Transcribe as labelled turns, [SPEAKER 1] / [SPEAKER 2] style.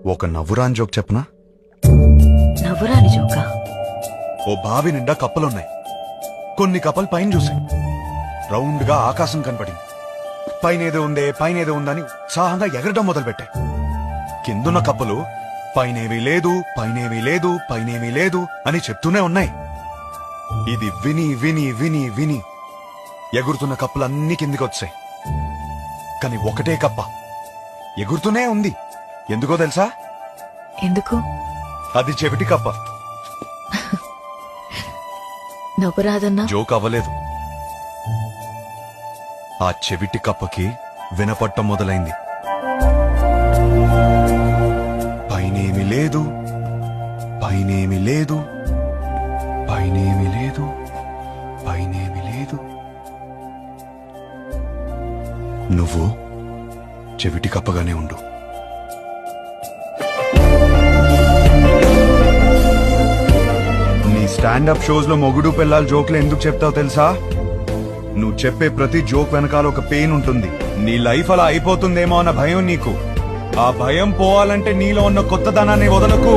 [SPEAKER 1] ఒక నవ్వురాని జోక్ చెప్పనా?
[SPEAKER 2] నవ్వురాని జోకా?
[SPEAKER 1] ఓ బావి నిండా కప్పలున్నాయి. కొన్ని కప్పలు పైన చూసాయి. రౌండ్ గా ఆకాశం కనపడింది. పైనేదో ఉందని ఉత్సాహంగా ఎగరడం మొదలుపెట్టాయి. కిందున్న కప్పలు పైనేమీ లేదు, పైనేమీ లేదు, పైనేమీ లేదు అని చెప్తూనే ఉన్నాయి. ఇది విని విని విని విని ఎగురుతున్న కప్పలన్నీ కిందికి వచ్చాయి. కాని ఒకటే కప్ప ఎగురుతూనే ఉంది. ఎందుకో తెలుసా?
[SPEAKER 2] ఎందుకు?
[SPEAKER 1] అది చెవిటి కప్ప.
[SPEAKER 2] నవ్వు రాదన్నా?
[SPEAKER 1] జోక్ అవ్వలేదు. ఆ చెవిటి కప్పకి వినపట్టం మొదలైంది. పైనేమి లేదు, పైనేమి లేదు, పైనేమి లేదు, పైనేమి లేదు. నువ్వు చెవిటి కప్పగానే ఉండు. నీ స్టాండప్ షోస్ లో మొగుడు పిల్లల జోక్లు ఎందుకు చెప్తావు తెలుసా? నువ్వు చెప్పే ప్రతి జోక్ వెనకాల ఒక పెయిన్ ఉంటుంది. నీ లైఫ్ అలా అయిపోతుందేమో అన్న భయం నీకు. ఆ భయం పోవాలంటే నీలో ఉన్న కొత్తదనాన్ని వదలకు.